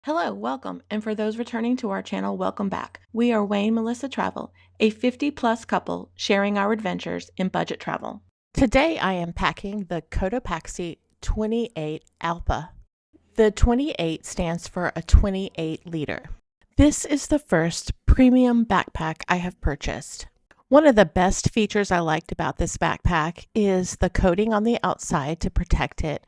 Hello, welcome, and for those returning to our channel, welcome back. We are Wayne Melissa Travel, a 50-plus couple sharing our adventures in budget travel. Today I am packing the Cotopaxi 28 Allpa. The 28 stands for a 28 liter. This is the first premium backpack I have purchased. One of the best features I liked about this backpack is the coating on the outside to protect it.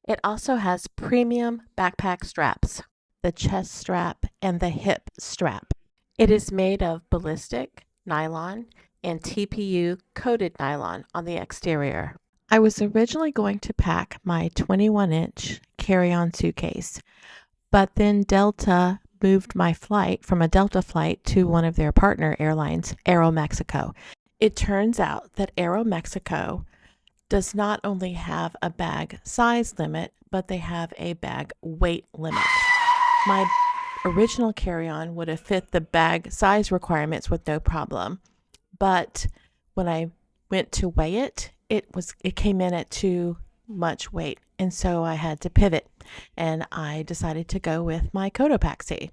It also has premium backpack straps, the chest strap, and the hip strap. It is made of ballistic, nylon, and TPU coated nylon on the exterior. I was originally going to pack my 21-inch carry-on suitcase, but then Delta moved my flight from a Delta flight to one of their partner airlines, Aeromexico. It turns out that Aeromexico does not only have a bag size limit, but they have a bag weight limit. My original carry-on would have fit the bag size requirements with no problem, but when I went to weigh it, it came in at too much weight, and so I had to pivot, and I decided to go with my Cotopaxi.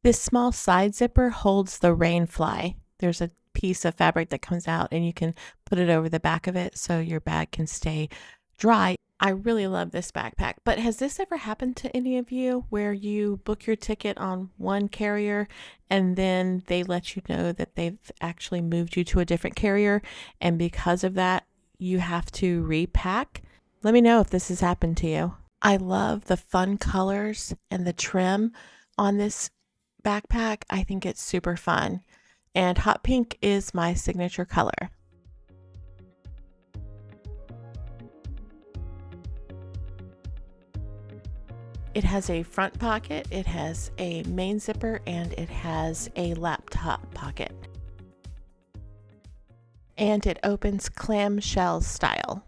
This small side zipper holds the rain fly. There's a piece of fabric that comes out, and you can put it over the back of it so your bag can stay dry. I really love this backpack, but has this ever happened to any of you where you book your ticket on one carrier and then they let you know that they've actually moved you to a different carrier, and because of that you have to repack? Let me know if this has happened to you. I love the fun colors and the trim on this backpack. I think it's super fun, and hot pink is my signature color. It has a front pocket, it has a main zipper, and it has a laptop pocket. And it opens clamshell style.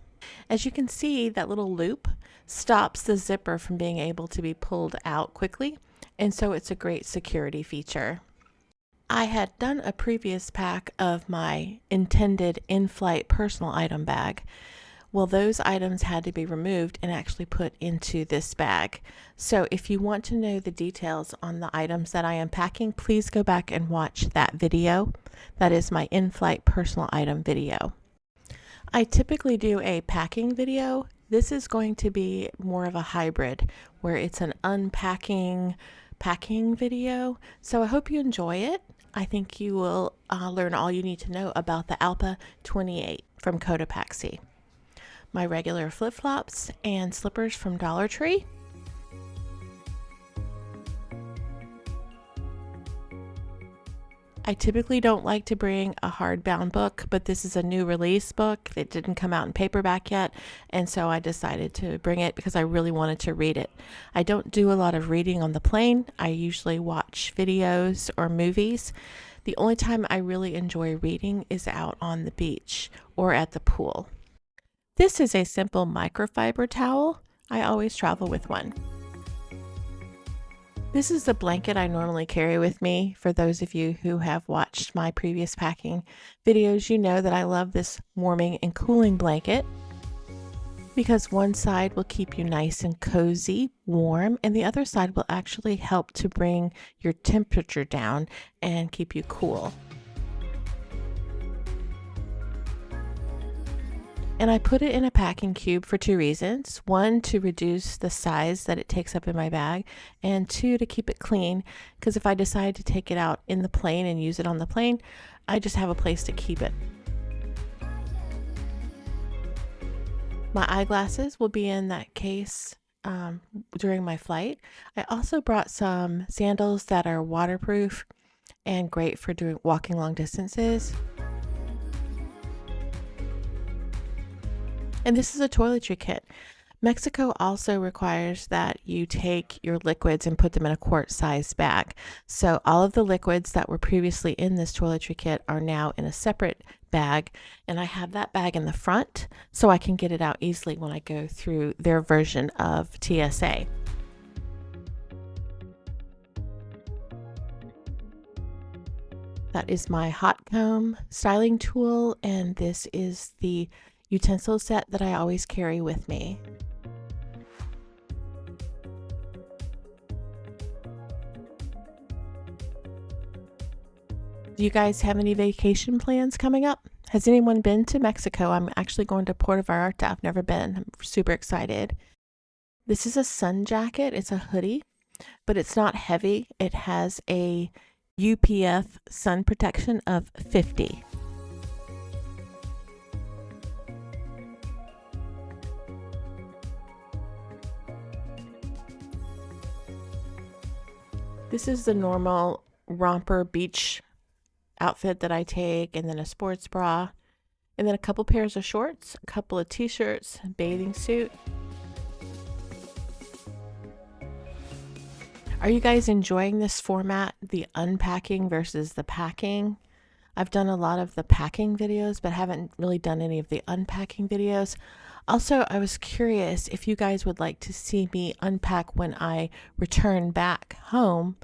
As you can see, that little loop stops the zipper from being able to be pulled out quickly, and so it's a great security feature. I had done a previous pack of my intended in-flight personal item bag. Well, those items had to be removed and actually put into this bag. So if you want to know the details on the items that I am packing, please go back and watch that video. That is my in-flight personal item video. I typically do a packing video. This is going to be more of a hybrid where it's an unpacking, packing video. So I hope you enjoy it. I think you will learn all you need to know about the Allpa 28 from Cotopaxi. My regular flip-flops and slippers from Dollar Tree. I typically don't like to bring a hardbound book, but this is a new release book. It didn't come out in paperback yet, and so I decided to bring it because I really wanted to read it. I don't do a lot of reading on the plane. I usually watch videos or movies. The only time I really enjoy reading is out on the beach or at the pool. This is a simple microfiber towel. I always travel with one. This is the blanket I normally carry with me. For those of you who have watched my previous packing videos, you know that I love this warming and cooling blanket because one side will keep you nice and cozy, warm, and the other side will actually help to bring your temperature down and keep you cool. And I put it in a packing cube for two reasons. One, to reduce the size that it takes up in my bag, and two, to keep it clean, because if I decide to take it out in the plane and use it on the plane, I just have a place to keep it. My eyeglasses will be in that case during my flight. I also brought some sandals that are waterproof and great for walking long distances. And this is a toiletry kit. Mexico also requires that you take your liquids and put them in a quart-sized bag. So all of the liquids that were previously in this toiletry kit are now in a separate bag, and I have that bag in the front so I can get it out easily when I go through their version of TSA. That is my hot comb styling tool, and this is the utensil set that I always carry with me. Do you guys have any vacation plans coming up? Has anyone been to Mexico? I'm actually going to Puerto Vallarta. I've never been. I'm super excited. This is a sun jacket. It's a hoodie, but it's not heavy. It has a UPF sun protection of 50. This is the normal romper beach outfit that I take, and then a sports bra, and then a couple pairs of shorts, a couple of t-shirts, a bathing suit. Are you guys enjoying this format, the unpacking versus the packing? I've done a lot of the packing videos, but haven't really done any of the unpacking videos. Also, I was curious if you guys would like to see me unpack when I return back home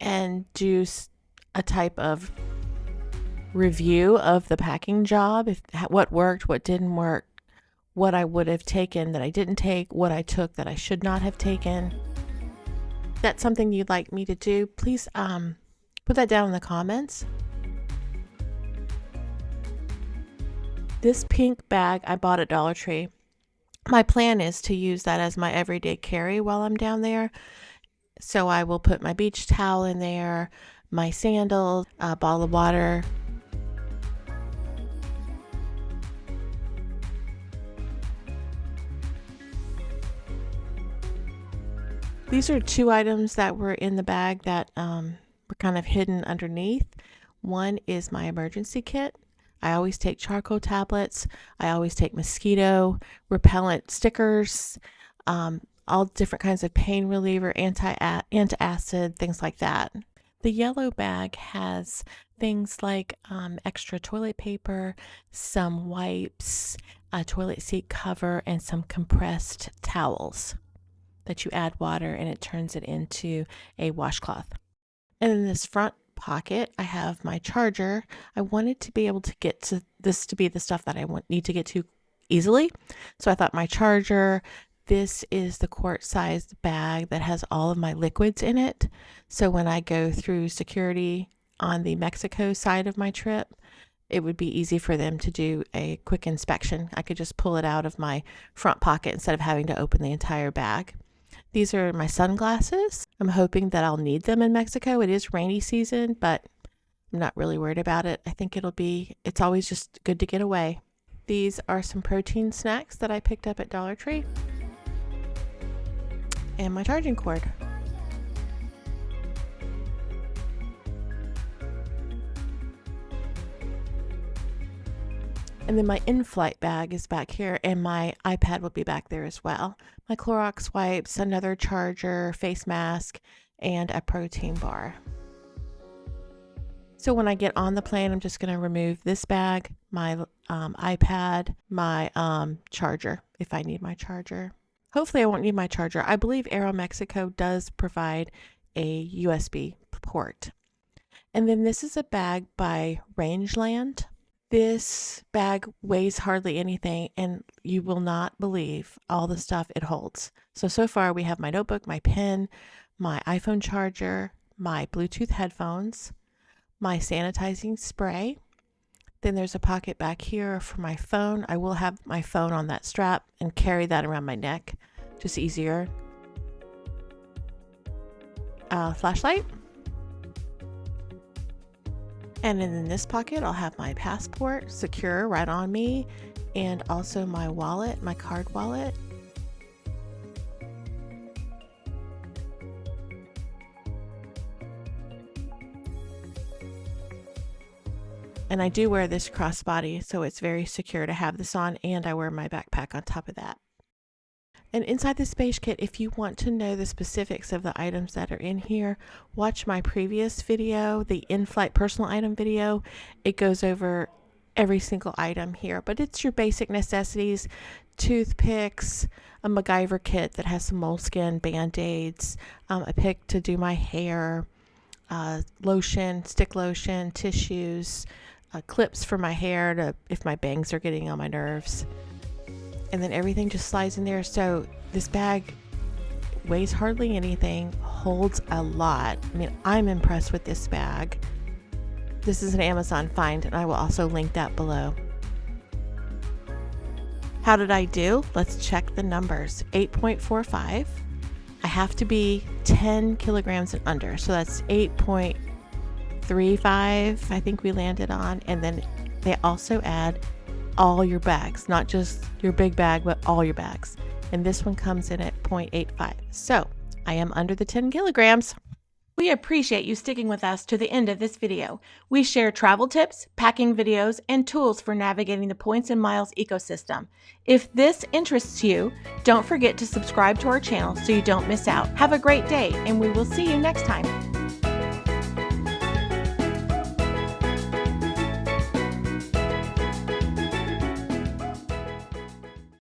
and do a type of review of the packing job, what worked, what didn't work, what I would have taken that I didn't take, what I took that I should not have taken. If that's something you'd like me to do, please put that down in the comments. This pink bag I bought at Dollar Tree. My plan is to use that as my everyday carry while I'm down there. So I will put my beach towel in there, my sandals, a bottle of water. These are two items that were in the bag that were kind of hidden underneath. One is my emergency kit. I always take charcoal tablets. I always take mosquito repellent stickers, all different kinds of pain reliever, antacid, things like that. The yellow bag has things like extra toilet paper, some wipes, a toilet seat cover, and some compressed towels that you add water and it turns it into a washcloth. And in this front pocket, I have my charger. I wanted to be able to get to this to be the stuff that I need to get to easily. So I thought my charger, this is the quart-sized bag that has all of my liquids in it. So when I go through security on the Mexico side of my trip, it would be easy for them to do a quick inspection. I could just pull it out of my front pocket instead of having to open the entire bag. These are my sunglasses. I'm hoping that I'll need them in Mexico. It is rainy season, but I'm not really worried about it. I think it's always just good to get away. These are some protein snacks that I picked up at Dollar Tree. And my charging cord. And then my in-flight bag is back here, and my iPad will be back there as well. My Clorox wipes, another charger, face mask, and a protein bar. So when I get on the plane, I'm just going to remove this bag, my iPad, my charger, if I need my charger. Hopefully I won't need my charger. I believe Aeromexico does provide a USB port. And then this is a bag by Rangeland. This bag weighs hardly anything, and you will not believe all the stuff it holds. So far we have my notebook, my pen, my iPhone charger, my Bluetooth headphones, my sanitizing spray. Then there's a pocket back here for my phone. I will have my phone on that strap and carry that around my neck, just easier. Flashlight. And in this pocket, I'll have my passport secure right on me, and also my wallet, my card wallet. And I do wear this crossbody, so it's very secure to have this on, and I wear my backpack on top of that. And inside the space kit, if you want to know the specifics of the items that are in here, watch my previous video, the in-flight personal item video. It goes over every single item here, but it's your basic necessities: toothpicks, a MacGyver kit that has some moleskin, band-aids, a pick to do my hair, lotion, stick lotion, tissues, clips for my hair if my bangs are getting on my nerves. And then everything just slides in there. So this bag weighs hardly anything, holds a lot. I mean, I'm impressed with this bag. This is an Amazon find, and I will also link that below. How did I do? Let's check the numbers. 8.45. I have to be 10 kilograms and under, so that's 8.35 I think we landed on. And then they also add all your bags, not just your big bag, but all your bags. And this one comes in at 0.85. So I am under the 10 kilograms. We appreciate you sticking with us to the end of this video. We share travel tips, packing videos, and tools for navigating the points and miles ecosystem. If this interests you, don't forget to subscribe to our channel so you don't miss out. Have a great day, and we will see you next time.